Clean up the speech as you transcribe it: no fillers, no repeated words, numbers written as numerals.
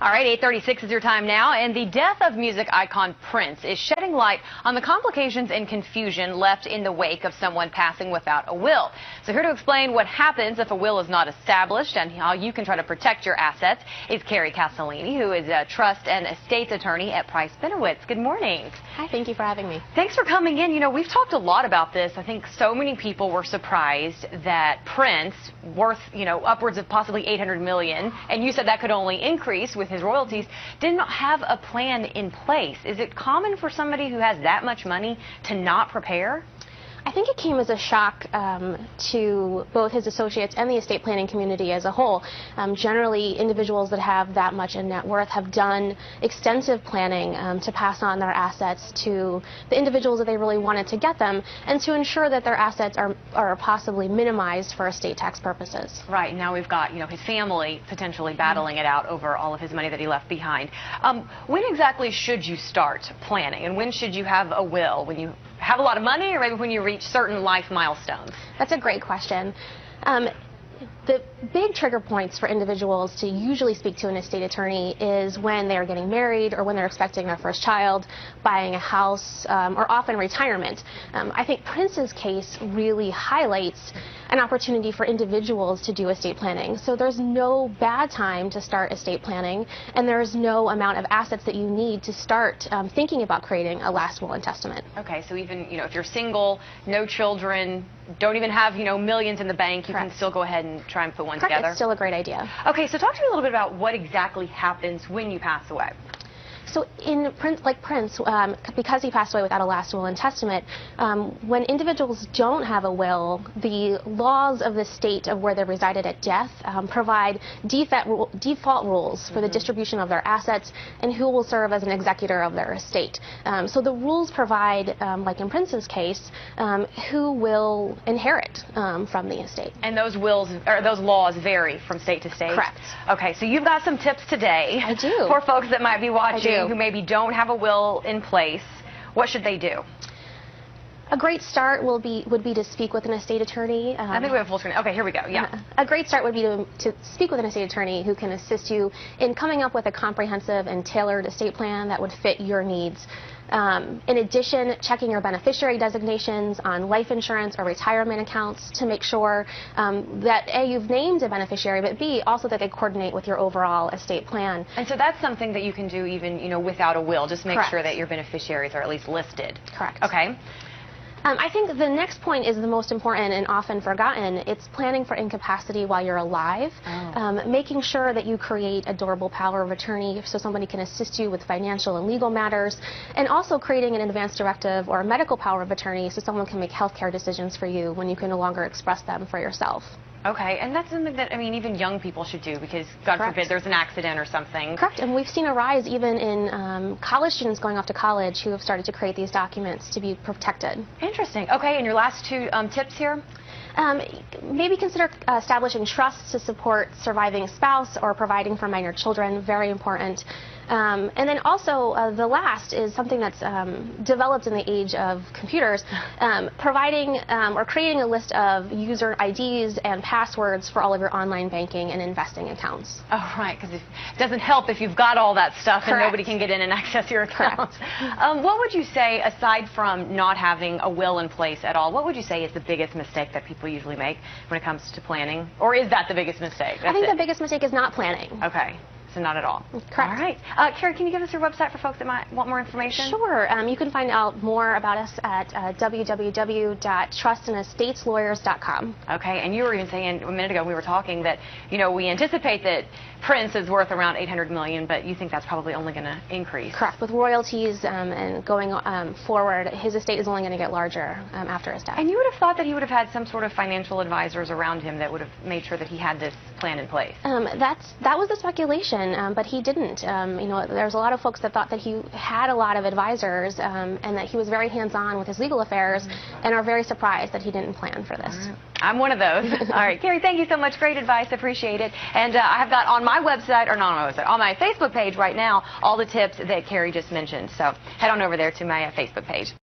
All right, 8:36 is your time now, and the death of music icon Prince is shedding light on the complications and confusion left in the wake of someone passing without a will. So here to explain what happens if a will is not established and how you can try to protect your assets is Kerri Castellini, who is a trust and estates attorney at Price Benowitz. Good morning. Hi, thank you for having me. Thanks for coming in. You know, we've talked a lot about this. I think so many people were surprised that Prince, worth, upwards of possibly $800 million, and you said that could only increase with his royalties, did not have a plan in place. Is it common for somebody who has that much money to not prepare? I think it came as a shock to both his associates and the estate planning community as a whole. Generally, individuals that have that much in net worth have done extensive planning to pass on their assets to the individuals that they really wanted to get them, and to ensure that their assets are possibly minimized for estate tax purposes. Right. Now we've got, his family potentially battling it out over all of his money that he left behind. When exactly should you start planning, and when should you have a will? When you have a lot of money, or maybe when you reach certain life milestones? That's a great question. The big trigger points for individuals to usually speak to an estate attorney is when they're getting married, or when they're expecting their first child, buying a house, or often retirement. I think Prince's case really highlights an opportunity for individuals to do estate planning. So there's no bad time to start estate planning, and there's no amount of assets that you need to start thinking about creating a last will and testament. Okay, so even if you're single, no children, don't even have millions in the bank, you Correct. can still go ahead and try and put one Correct. together. It's still a great idea. Okay, so talk to me a little bit about what exactly happens when you pass away. So in Prince, because he passed away without a last will and testament, when individuals don't have a will, the laws of the state of where they resided at death provide default rules for the distribution of their assets and who will serve as an executor of their estate. So the rules provide, like in Prince's case, who will inherit from the estate. And those laws vary from state to state? Correct. Okay, so you've got some tips today. I do. For folks that might be watching who maybe don't have a will in place. What should they do? A great start would be to speak with an estate attorney. I think we have full screen. Okay, here we go. Yeah. A great start would be to speak with an estate attorney who can assist you in coming up with a comprehensive and tailored estate plan that would fit your needs. In addition, checking your beneficiary designations on life insurance or retirement accounts to make sure that A, you've named a beneficiary, but B, also that they coordinate with your overall estate plan. And so that's something that you can do even, without a will. Just make Correct. sure that your beneficiaries are at least listed. Correct. Okay. I think the next point is the most important and often forgotten. It's planning for incapacity while you're alive, making sure that you create a durable power of attorney so somebody can assist you with financial and legal matters, and also creating an advance directive or a medical power of attorney so someone can make health care decisions for you when you can no longer express them for yourself. Okay, and that's something that, even young people should do because, God Correct. forbid, there's an accident or something. Correct, and we've seen a rise even in college students going off to college who have started to create these documents to be protected. Interesting. Okay, and your last two tips here? Maybe consider establishing trusts to support surviving spouse or providing for minor children, very important. And then also the last is something that's developed in the age of computers, providing or creating a list of user IDs and passwords for all of your online banking and investing accounts. Oh, right, because it doesn't help if you've got all that stuff Correct. and nobody can get in and access your account. What would you say, aside from not having a will in place at all, what would you say is the biggest mistake that people usually make when it comes to planning? Or is that the biggest mistake? I think the biggest mistake is not planning. Okay. So not at all. Correct. All right. Kerri, can you give us your website for folks that might want more information? Sure. You can find out more about us at www.trustandestatelawyers.com. Okay. And you were even saying a minute ago, we were talking that, we anticipate that Prince is worth around $800 million, but you think that's probably only going to increase. Correct. With royalties and going forward, his estate is only going to get larger after his death. And you would have thought that he would have had some sort of financial advisors around him that would have made sure that he had this plan in place. That was the speculation. But he didn't. There's a lot of folks that thought that he had a lot of advisors and that he was very hands-on with his legal affairs, and are very surprised that he didn't plan for this. Right. I'm one of those. All right, Kerri, thank you so much. Great advice. Appreciate it. And I have got on my website, or not on my website, on my Facebook page right now, all the tips that Kerri just mentioned. So head on over there to my Facebook page.